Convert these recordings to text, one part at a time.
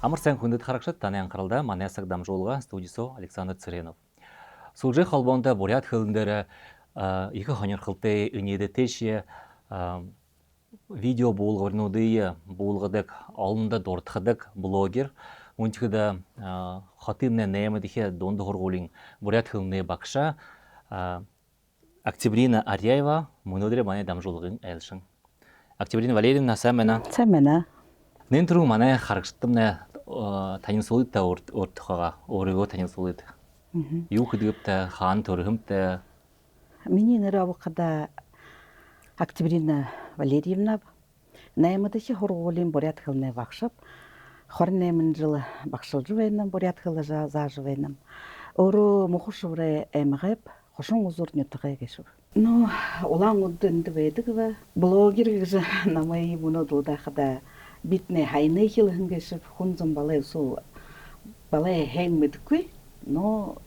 Амар сайн хүндэт харагшид таны анхааралтай манай саг дамжуулга студиусо Александр Цыренов. Сүүлийн холбоонд бурят хэлэн дээр их хонирхолтой өнөөдөр видео буулгарнуудыг буулгадаг, олондоо дурдхадаг блогер үнэхээр хотын нэмэд их дунд хургуулын бурят хэлний багша Октябрина Арьяева өнөөдөр манай дамжуулгын айлшин. Октябрина Валерьевна сайн байна. Сайн байна. Нэнтрүү манай харагчдамнаа танилцуулалтаа өөртөөгөө өөрийгөө танилцуулъя. Юу гэдэгт хаан төрөмтэй. Миний нэр авахда Октябрина Валерьевна 8-р хургуулийн бурят хэлний багш. 28 жил багшилж байна, бурят хэл зааж байна. Өөрөө мохшурэ эмгэп хошон узур нэтгэ гэшв. Но улаан үдэнд байдаг ба блогер гэж намайг мөнөдүүдахда битнэ хайны хэл хингэшв хүн зам балайсуу балай хэн мэдгүй. Но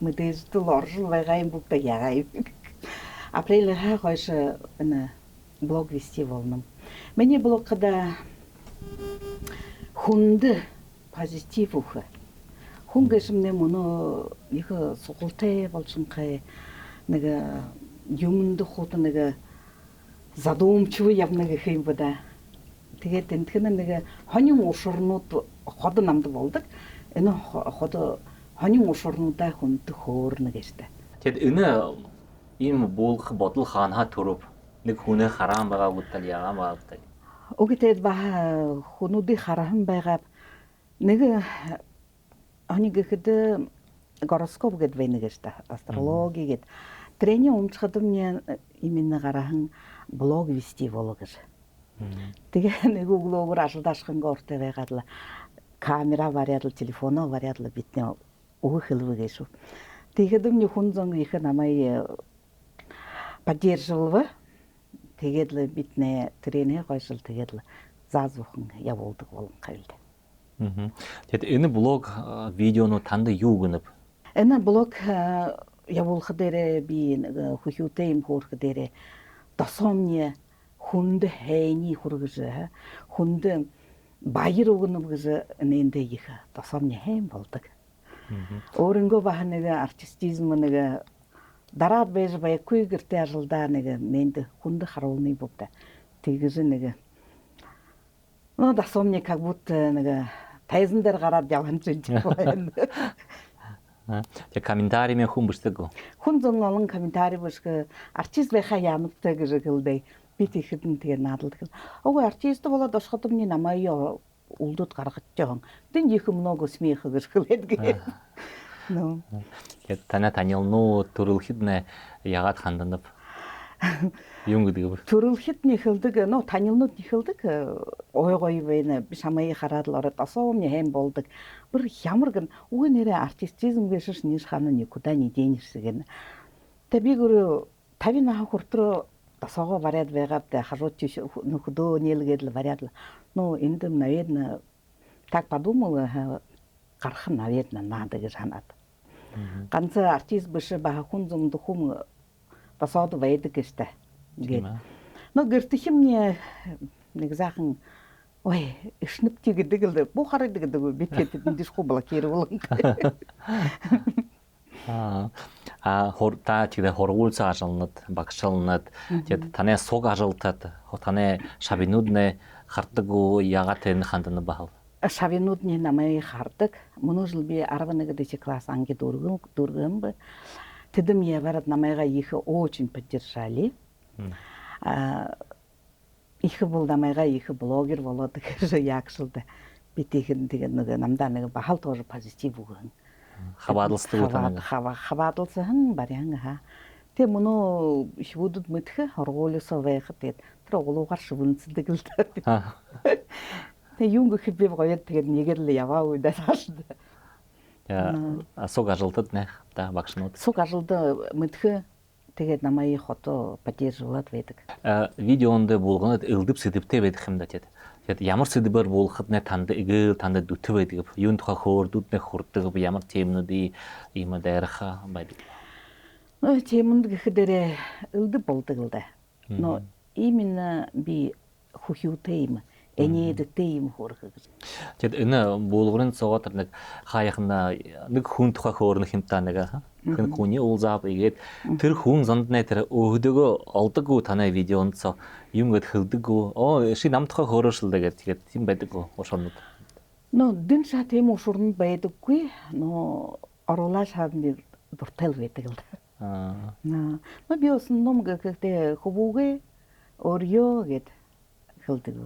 мэдээжтэл оржил байгаа юм бүгд яагаад април хойш энэ блог вести волном. Миний блогда хүнд позитив үхэ. Хүн гэсмнэ мөнө их сугултай болсонхай нэг юмд хот нэг задумчив явна гэх юм бада. Тэгээд энтхэн нэг хонин ушурнууд ход намд болдог. Энэ ход хонин ушурнуудаа хүнд хөөрнө гэжтэй. Тэгэд энэ ийм буулгах бодол хаанаа төрөв нэг хүнээ хараан байгаа үтэл яагаан байгаа үтэл. Өгөтэд ба хүнүүдийг хараан байгаа нэг хоник гэхэд гороскоп гэдэг байна гэжтэй. Астрологи гэдэг. Трени умчхад мне именно гарахан блог вести болоо гэж. Тэгээ нэг өглөөгөр ашиглашхан гортой байгаад л камера вариад л телефоно вариад л битнэ өгөх хэлвэ гэшүү. Тэгээд өмнө хүн зон их намайг поддерживал. Тэгээд л битнэ тренер гойшил тэгээд л заазуухан явуулдаг болон хавлаа. Тэгэд энэ блог видеонууд танд юу гэнэв? Энэ блог явуулах дээрээ би хүхүүтэй юм хөөх дээрээ досомны хүнд хайны хүргэж хүнд баяр өгнө гэж нээндээ их досомны хайм болдог. Өөрөнгөө баха нэг артистизм нэг дараад байж байхгүй гэртээ ажилдаа нэг нээнд хүнд харуулны бүгд тэгэж нэг досомны как будто нэг тайзан дээр гараад явсан ч байна. Тэг комментарий хүн бичдэг. Хүн зөн олон комментарий бичг артист байхаа ямагтай гэж хэлдэг. Би тэгэхэд тэгээ наадлагдаг. Ого артист болоод босход миний намайг улдууд гаргаж жахан. Тэн их много смеха гэж хэлдэг. Ну. Тэг танилну төрөлхөд нэ ягаад ханданав? Юм гэдэг. Төрөлхөд нь хэлдэг. Но танилнууд хэлдэг. Ой гой байна. Би самай хараад л ороод асуумны хэм болдог. Бүр ямар гэн үгүй нэрэ артистизм гэшш ниш хана никуда не денешься. Тэ би гөр 50 хүртрөө тасаага вариад байгаад харууд нөхдөө нийлгээд л вариад л ну энд наверное так подумал гарах нь наверное надад гэж ханаад. Ганц артист биш баа хүн зөмд хүм тасаад байдаг гэжтэй. Ингээд. Но гэртхимний нэг заахан ой ишнэпти гэдэг л бухарад гэдэг би тэгээд дишгүй блокировал. Хорта тэгээд хоргуулсан ажлнууд багшилнууд тэгээд таны суг ажилтад таны шавинууд нэ хардаг уу ягаад энэ хандна бахал. Шавинуудны намайг хардаг. Мөнөжл би 11 класс анги дургам б. Тэдэм яварад намайга их очень поддержали. Их бол намайга их блогер болоод гэж ягшилда. Би тэгээд нэг намдаа нэг бахал тоже позитив өгөн. Хаваадалсдаг уу? Хаваадалсан бариан ха. Тэ мөнөө шивүүдэд мэдхэ хоргуулсаа байхад тэгээд тэр угуулгаар шивэнцдэг л та. Тэ юм гэхэд би гоёд тэгээд нэгээр л яваа үедээ хаашд. Суг ажилтад нэ та багшнууд. Суг ажилд мэдхэ тэгээд намайг хото поддерживаад байдаг. Видеонд булганад элдв сэдвтэй байдаг юм да тэгээд. Тэгээд ямар сэдвээр буулгахад нэ танд дүтв байдаг. Юун тухай хөөрдүүд нэ хурдаг ямар темнүүдийн ийм дайрах байдаг. Темэнд гэхээр элдв болдог л да. Но именно би хүхүүтэй юм энийдэгтэй юм хөөрхө гэж. Тэгэд энэ буулгарын цогоор нэг хаяхна нэг хүн тухай хөөрнөх юмтаа нэг хэн хүний уулзаап игээд тэр хүн занднаа тэр өөгдөөгөө олдоггүй танай видеонд цо юм гээд хилдэггүй ши нам тухай хөөрөшөлдөө тэгээд тийм байдаггүй ушурнууд. Но дэн шат тийм ушурнд байдаггүй. Но оруулаа шаадны дуртай л байдаг л. Но би основном гэхдээ хөвүүгээ өрөө гэд хилдэг.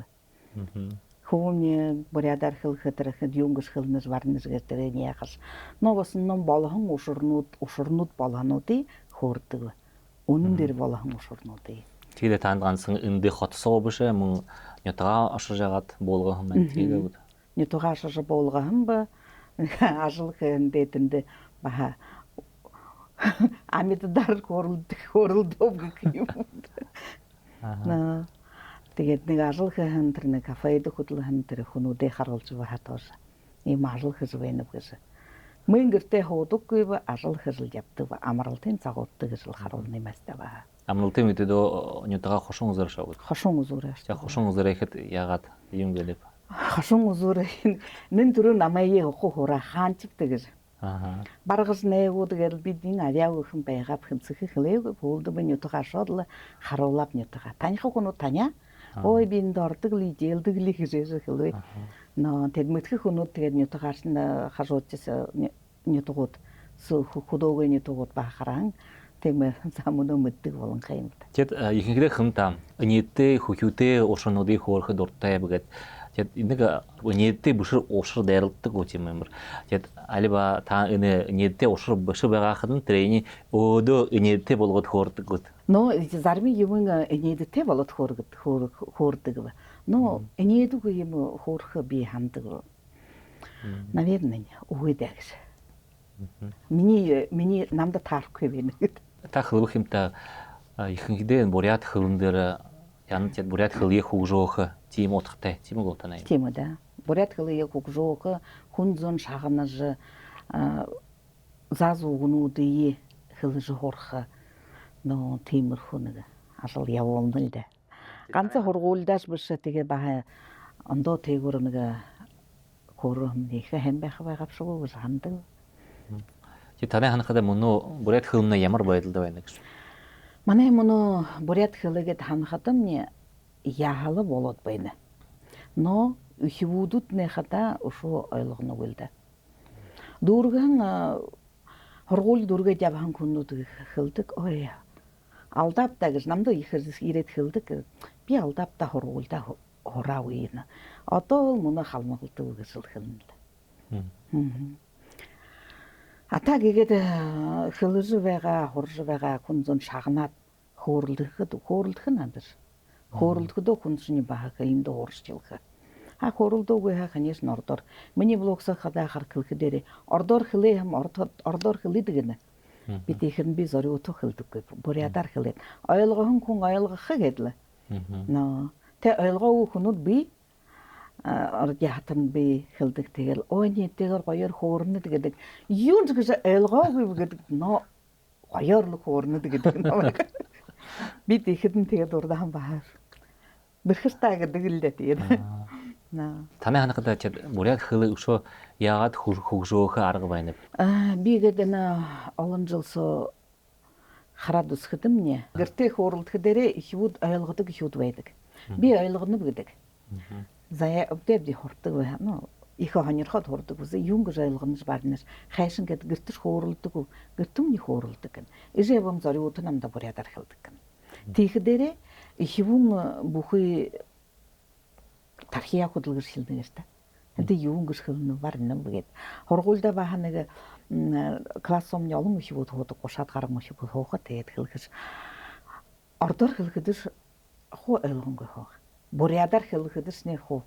Хөвөний бурядар хилхэтрхэд юнгс хилнэс варнэс гэдэг нь яхас. Но в основном болгон ушурнууд болгонуудыг хөөрдөг. Үнэн дээр болгон ушурнуудыг. Тэгээд танд ганцхан эндээ хотсоо биш мөн ятгаа ашижгаад буулгах юм тэгээд. Нятгаа ашиж буулгах юм ба ажлах эндэтэнд баха амьддар хөөрөлдөв гэх юм. Тэгээд нэг ажлахын тэр нэг кафед хөдлөхөн тэр хүмүүдээ харуулж байхад ийм ажлах гэж байна гэсэн. Мөн гэртээ хуудаггүй ба ажлах гэж явдаг ба амралтын цагуудтай гэж харуулна юм аста ба. Амралтын үедээ нятгаа хошин үзэр шавд. Хошин үзүрээ. Хошин үзэрэхэд ягаад юм гэлээ. Хошин үзүрээ нэн төрөө намайг хуураа хаанчдаг гэж. Баргас нээгүүд гэл бидний авьяагийн байгаав хэмцэх хэлээг бүлд бэн ятгаа шодлоо харуулаад нятгаа. Таних хүн таня ой бинд ордог ли дэлдэг ли гэж хэлвэ. Но тэдмэтх хүмүүс тэгээд нятгаас нь хажуудаас нятгууд хөдөөгийн нятгууд бахаран тэгмээ замунаа мэддэг болон юм. Тэгэд ихэнхдээ хэмтам нийтдээ хөхүүдээ уушрнуудыг хөөрөхөд дуртай бгээд тэгэд нэг нийтдээ бүшэр уушр дайралдаг үгүй юм. Тэгэд алиба та энэ нийтдээ уушр биш байгаахад нь тэрний өөдөө нийтдээ болгоод хөөрдөг. Но зарим юм нийтдээ болоод хөөрдөг. Но нийтдээ юм хөөрөх би хамдаг. Наверное, үгүйдээ гэж. Миний намда таарахгүй байна гэдэг. Та хөлөх юмтай ихэнхдээ бурят хөлн дээр янз яд бурят хөлийг хөгжөөх тийм утгатай тийм үү танай. Тийм үү да. Бурят хөлийг хөгжөөх хүн зүүн шахамнаж зазуугнуудыг хөлж хуурах но тиймэрхүү нэг алал явуулна л да. Ганцхан хургуулдаас биш тэгээ баа ондоо тээгүр нэг хөөрөм их хэм байх байгавшгүй гэж хандаг. Чи танай ханахад мөн бурят хөлн ямар байдалд байна гэж. Манай мөн бурят хөлөгэд ханахад нь яхала болоод байна. Но хөвүүднийхада ушуу ойлгоно үл да. Дүүргэн хургуул дүргээд явхан хүнүүд хөлдөг. Ой алдаапта гэж намд ирээд хөлдөг. Би алдаапта хургуулда хураа үеийн. Одоо мөн халмалдаг гэж хэлнэ. Ата гэгээд хөлөж байгаа, хурж байгаа хүн зүүн шагнаад хөөрөлдөх нь андэр. Хөөрөлдөхөдөө хүн зүүний баах энд уурч явах. Хөөрөлдөөгүй ханьяас нордор. Миний блогсах хадаа хар хэлэхээр ордоор хэлээ хэм ордоор хэлэдэг гэнэ. Би тийхэн би зориуто хэлдэггүй. Бурядар хэлээд ойлгохон хүн ойлгох гэдэл. Но тэ ойлгоогүй хүмүүд би яатан би хэлдэг тэгэл ой нийтэйгээр гоёор хөөрнөд гэдэг юу ч гэж ойлгоогүй гэдэг но гоёор л хөөрнөд гэдэг нөө би тийхэд тэгээд урдаан бахаар бэрхтаа гэдэг л дээ тэгээд танай ханахад ч бурят хөл өшөө яагаад хөгжөөх арга байна би гэдэг нэ олон жилсо хараад үсгэдэм нэ гэртээ хөөрөлдөх дээрээ ихүүд ойлгодог ихүүд байдаг би ойлгоно гэдэг заяа өвдөд хурдаг байна. Их хонёрхоод хурдаг үсэ юм гэж ойлгоноч барнаас хайшин гэд гэртэр хөөрөлдөг. Гэртүмний хөөрөлдөг гэн. Ижээ бом зориуд намда бурядар хэлдэг гэн. Тийх дээрээ ихвүн бүхий тархиа хөдөлгөр шилдэг штэ. Тэ юм гэж хэлнэ барна гэд. Хургуулда баха нэг классом олон ихвүүд хуудаг гушаад гарам ихвүүд хоохот тэгээд хэлэхс ордоор хэлэхэд хуу ойлгонгүй хоо. Бурядар хэлэхэдэс нэ хуу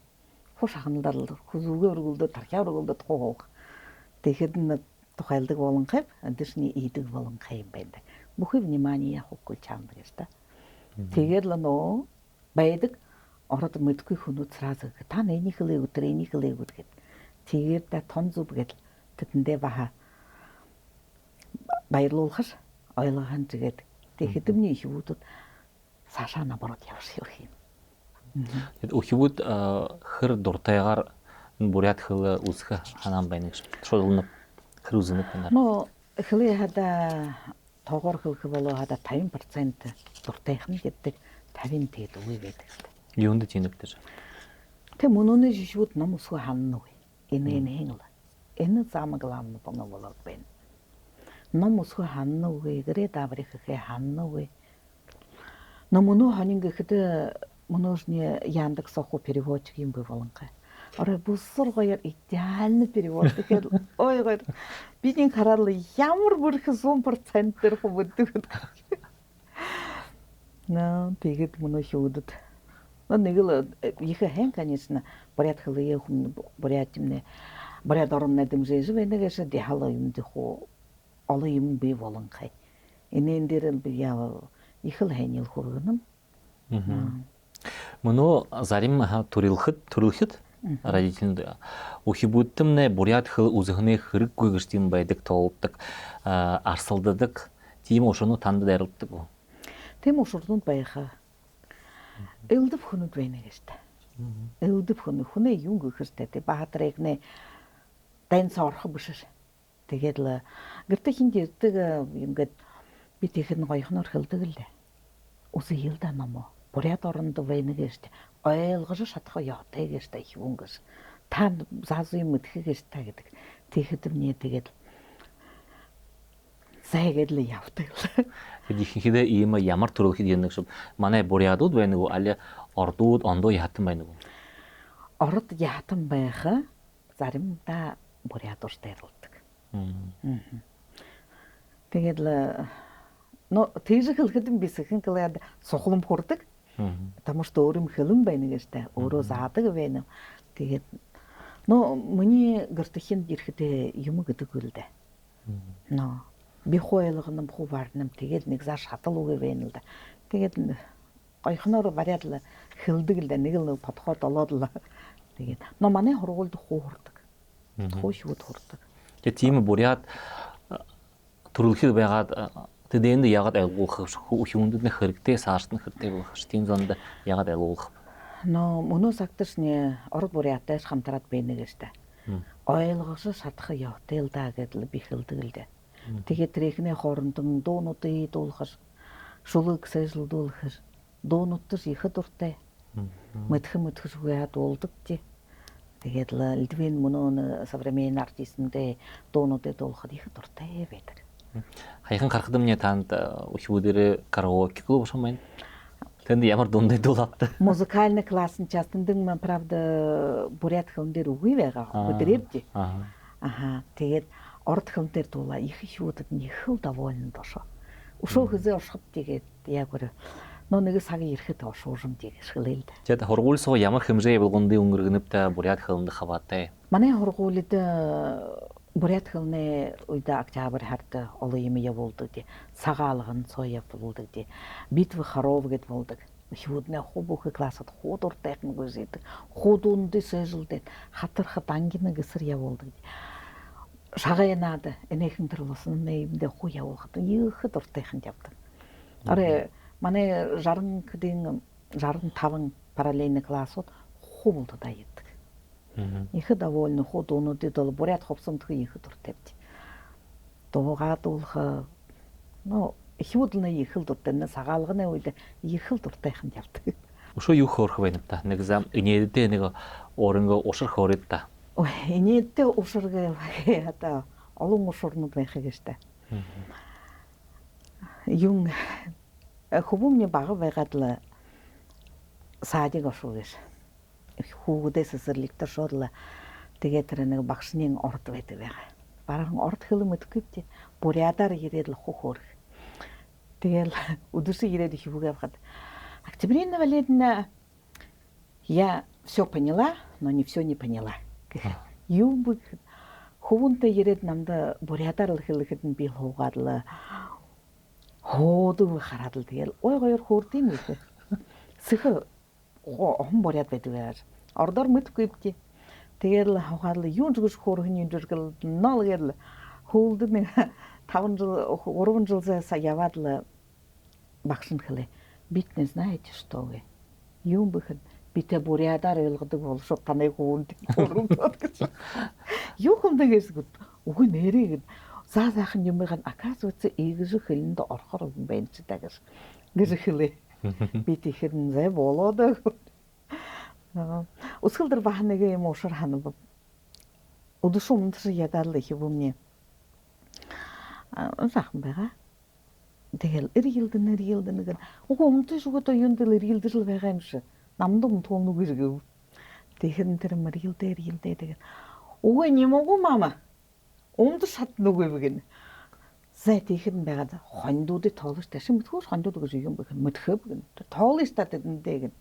шахналдар хүзүүгээ өргөлдөө тархиа өргөлдөө хуу. Тэгэхэд н тухайлдаг болон хав дэсний идэг болон хав байдаг. Бүхий внимание хукул чамдаг гэж та. Тэгээд л нөө байдаг ороод мэдгүй хүмүүс сразу та нэний хэлээ өдөр эний хэлээ гэд. Тэгээд та тон зүб гэдэл тэтэндээ баха баярлуулахс ойлгохон тэгээд тэгэхэд миний хүүхдүүд цаашаа наабарууд явах юм. Тэгэд өхибүүд хэр дуртайгаар бурят хэл үзэх ханаан байна гэж шулнып хэр үзэнэ байна. Но хөлөө хада тоогоор хөлх болоо хада 50% дуртайхан гэдэг 50 тэгэд үгүй байдаг. Юунд чинэгдэж. Тэ мөнөний жишүүд ном усгүй ханна үгүй. Энэ хэнгэл. Энэ замаглам боно болоод байна. Ном усгүй ханна үгүй гэрээ даврих хэ ханна үгүй. Но мөнөө хонин гэхэд мөнөөсний Яндекс оху переводчик юм болонгаа. Орой бүсүр гоёор идеальный перевод. Тэгэхээр ой гоё. Бидний хараад ямар бүрхэн 100% дээр хүмүүдэг. Но тэгээд мөнөө шүүдэд. Но нэг л их хэн конечно поряд хлые хум поряд юмне поряд орны дэмжиж байна гэсэн дихало юм дихо олон юм бий болонхай. Энэн дээр би яа их л хэнил хүргэнэ. Мөнөө зарим төрөлхөд родителд өхибүүдтэмнэ бурят хэл үзэхнээ хэрэггүй гэж тийм байдаг тоолдог арсалдадаг тийм ушууну танд дайралдаг уу? Тийм ушуурнууд байхаа. Элдв хүнүүд байна гэж та. Элдв хүнээ юм гэхэртэй тий баатрэгнэ данс орох биш. Тэгээд л гэртээ хинт ирдэг ингээд би тэгэхэд гоёхноор хэлдэг л. Үсэ хэлдэ намаа. Бурят оронд байна гэж ойлгож чадах яатай гэж та их үнгээс та заазуу юм өтгөхөөс та гэдэг. Тэгэхэд мне тэгээд сайгээд л явдаг. Тэгээд ихэнхдээ ийм ямар төрөлхөд юм шиг манай бурядууд байна уу? Али ордууд ондоо яатан байна уу? Орд яатан байхаа заримдаа бурядуур дайруулдаг. Тэгээд л но тийж хэлэхэд бисхэн клад сухлам хүрдэг. Потому что өөрөм хэлэн байна гэж та өөрөө заадаг байна. Тэгээд но миний гэртхэн ирэхдээ юм гэдэг үл дээ. Но би хойлгоном хуваарнам тэгээд нэг заа шатал үгүй байна л да. Тэгээд гойхноор бариад л хэлдэг л да нэг л подход олоод л тэгээд но манай хургуулд хуурдаг. Хуушууд хуурдаг. Тэгээд тийм бурят төрөлхөд байгаад тэдэнд ягаад айлгуулах хүндэд нэх хэрэгтэй саарт нэх хэрэгтэй болох ш тийм зонд ягаад айлгуулах. Но мөнөөс актэрсний орд бурятаас хамтраад байна гэж та. Ойлгож чадах явтай л да гэдэл би хэлдэг л дээ. Тэгээд тэрхний хоорондон дуунуудыг дуулахар шулуг сэжлдүүлэхэр дуунуудтас их дуртай. Мэдхэс үгээд уулдаг тий. Тэгээд л литвин мөнөө современный артистэнтэй дуунуудыг дуулахад их дуртай байдаг. Хаяхан гарахад мне танд өхибүүдээр караоке клуб шам байна. Тэнд ямар дундад дуулаад. Музыкальный классный частындаг мэн правда бурят хүн дээр үгүй байгаа. Өдрөвдөө. Аха. Тэгээд орд хүн дээр дуулаа их шүүдэд нэг хөө доволен дошоо. Ушуу хөзөө оршиход тэгээд яг гөр нөө нэг сагийн ирэхэд ошуурм тэгээд шгэлээ. Тэгээд хургуулсоо ямар хэмжээ болгондын өнгөргөнөптэй бурят хэлэнд хаваатай. Манай хургуулд бурят хэлний үедээ октябрь хард олон юм явуулдаг тий. Цагаалган цоя болдог тий. Битва хоров гэд болдог. Хүүднээ хубух классад хуудуртайхан гүйсэдэг. Хуудуунд сэжэлдээд хатархад ангина гэсэр явуулдаг. Шагаянаад энэхэн төрлөсөн нэмдэ хуу явуулахад ийхэд уртайхан явдаг. Арэ манай 60-ийн 65 параллельный классууд хубулдаа яддаг. Их довольно худуунуудад бол бурят ховсомдох их дуртайд. Дуугаадуулах но ихүүднээ их л дуртай сагаалганы үед их л дуртайхан явдаг. Ушуу юу хөөрх байна та? Нэг зам инээдээ нэг өөрөнгө ушир хөөрөд та. Ой, инээдээ уширгээ хата олон ушурнууд байх гэж та. Юм хөвөмний бага байгаад л саадыг ошуугээс хүүгдээс сэрлэгтэр шуудлаа. Тэгээд тэр нэг багшны орд байдаг байгаа. Бараг орд хэлэм өдөггүй тий. Бурядаар ирээд л хөөх. Тэгэл өдөрсөг ирээд их хүүгээ авахад октябрина Валерьевна, я все поняла, но не все не поняла. Юм бэ? Хөвөнтэй ирээд намда бурядаар л хэлэхэд нь би хуугаад л хоодог хараад л тэгэл ой гоёр хөөрдөм үү. Сэх ом буряд байдаг. Ордоор мэдгүй бити. Тэгэл хавхаал юу ч гэж хөөрхний дэргэл нол гэл хөвөлд нэг 5 жил 3 жилээс яваад л багш нь хэлээ. Бид не знаете что вы. Юм бэхэд бите бурядар ойлгодог болшоо танай хүнд бүрэмдод гэж. Юу хүмдэгээс үгүй нэрээ гэд заа сайхан юм байгаа оказывается ийгж хэлэнд орохор юм байна ч даа гэж хэлээ. Би тэгэхээр зэ болоод өсгөлдөр бахнага юм ушар хана өдөшөө өмдөш ядаал их юм мне сайхан байгаа. Тэгэл эргэлдэн гэн үгүй өмдөш өгөөдөө юунд л эргэлдэл байгаа юм шиг намдам туумнуг иргэв. Тэгэхээр тэр мэргэлдээ тэгээд үгүй нэмээгүй мама өмдөш шатнуг гэн. Зэ тэгэхээр байгаад хондуудыг тоолж ташин мэдхүүс хондууд гэж юм бэ мэдхээ гэн. Тоолж та тэдэндээ гэн.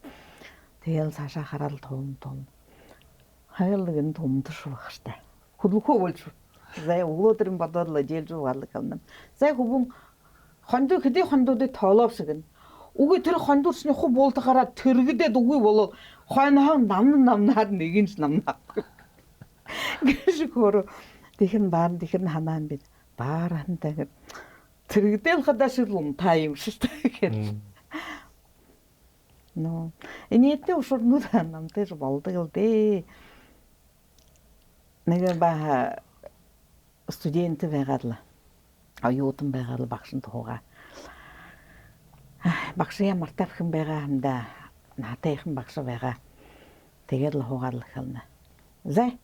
Тэгэл цаашаа хараад туум. Хайлгэн тумдш баг штэ. Хөдөлгөө болж. Зэ өгөөдрийн бодоод л жийлж угаалдаг юм. Зэ хүбүн хондоо хэдий хондуудыг тоолоос гэн. Үгүй тэр хондуурсны хуу буулдахаараа тэргэдэд үгүй болоо хойноо намнаад нэг нь намнаа. Гэж хөрө тэхэн баар тэхэн ханаан бид баарантаа гэд тэргэдэл хадашил та юм шиг гэхэд. Но энэтэй ушурнууд намтай болдог л дээ. Нэг ба студент байгаад л аюутан байгаад багшин туугаа. Багшаа мартаархан байгаа хамда наатайхан багш байгаа. Тэгээд л хуугаал хэлнэ. Зэ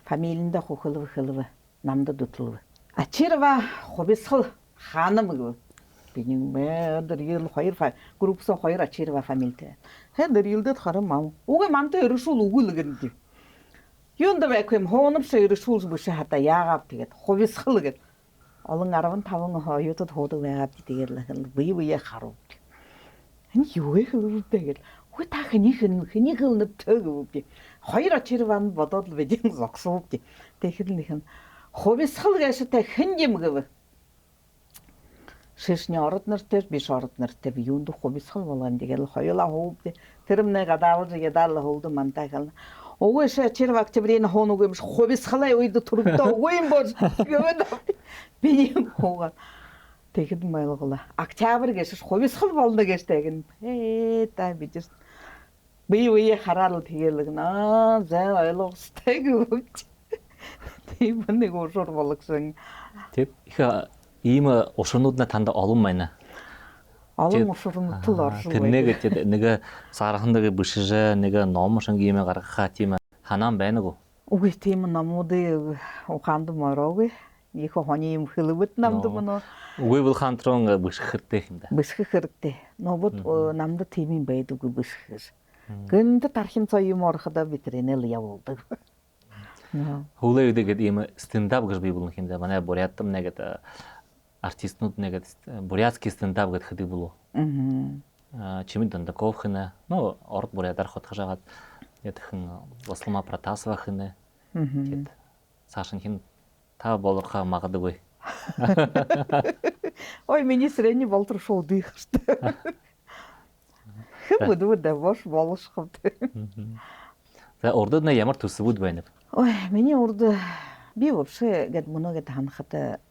фамилиндээ хөхөлв намдад өтлөв. Ачирва хобисхал хаанам гэв. Биний мээр ил хоёр группс хоёр ачирва фамилитэй. Хэдэр илдэд харам мам. Уг мамтай өршүүл үгүйлгэн ди. Юунд байхым хоономс өршүүл бүшэ хата яагаад тэгээд хобисхал гэд. Олон 15 хоёртод хуудаг байгаад тэгээд л бие харав. Энэ юу гэвэл үгүй та хэнийг нөтөг би. Хоёр ачирван бодоод л бидэн зогсов би. Тэгэхээр нэг нь хобисхал гэштэй хэн юм гэв. Шишний орд нартай биш орд нартай би юунд хобисхал болгоом тэгэл хоёулаа хуув. Тэрмнэ гадаавж ядаал хуулд мантаа гал. Угүй ачирва октябрийн хооног юм хобисхалаа үйд төрөгдөө үгүй юм бол гэвэл би юм хуугаад тэгэхэд майлгала. Октябрь гэж хобисхал болно гэжтэй гэн. Та бидээс бие хараад тэгэл гэнэ. За ойлгостой гэвч. Тийм нэг ушуур болгосон. Тэг их ийм ушуурнууд на танд олон байна. Олон ушуурнууд л оршин байна. Тэр нэг сарахндаг бишжээ нэг ном шинг ийм гаргахаа тийм ханаан байна уу? Үгүй тийм номуудыг ухаанд мороогүй. Их хоны юм хэлбэт намд мөн. Үгүй бол хантрон бишгэх хэрэгтэй юм да. Бишгэх хэрэгтэй. Нобод намд тийм юм байдаггүй бишгэх. Гэнт тархин цоо юм ороход битрэнэл явуулдаг. Хуулаа гэдэг ийм стендап гэж би болно юм да. Манай бурятам нэгэд артистнууд нэгэд бурятский стендап гэдэг хэдэг болов. Чимэд Дондаков хэнэ. Но орд бурятар хотхажаад ятхан Баслама Протасова хэнэ. Гэт цаашин хин та болохоо магадгүй. Ой, миний средний болтор шоу дих штэ. Хэмэдүүд бош болошхов. За урдд на ямар төсвүүд байна? Ой, миний урд би вообще гэд мөнөгэд ханахад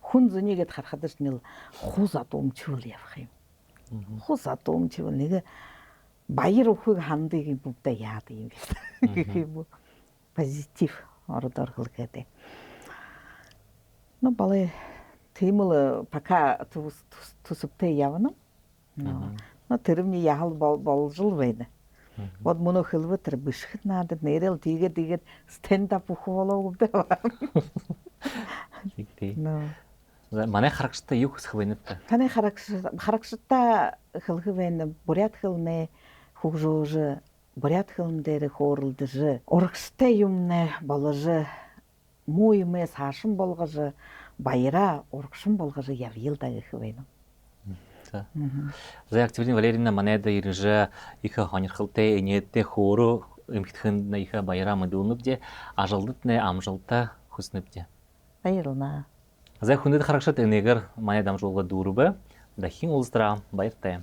хүн зөнийгэд харахад ч нэл хузад өмчүүл явах юм. Хузад өмчүүл нэг баяр өхөг хандыг юм бүгдээ яад юм гэх юм. Позитив орд орхол гэдэг. Ну балай тиймэл пока төсөвтэй явна. Но тэрвний яхал болж л байна. Вот мөнө хэлбэ тэр бишгэт надад нэрэл тэгээд стендап ухуулаагүй байна. Тэгтээ. Манай харагчтай юу хүсэх вэ нэ? Таны харагчтай хэлэх байна. Бурят хэлнэ хөгжөөж бурят хэлн дээр хөөрөлдөж урагштай юмнэ болж муу юмээ саашин болгож баяраа урагшин болгож явъя л да гэх байна. За Октябрийн Валерина манайд ирж их хонирхалтай инээдтэй хөөрөө эмхтгэнд их баяраа мэдүүлнэвдэ ажалдад нэ амжилтаа хүснэвдэ. Баярлалаа. За хүндэд харагшаад энэгээр манай дамжуулга дүүрбэ дахин улстраа баяртай.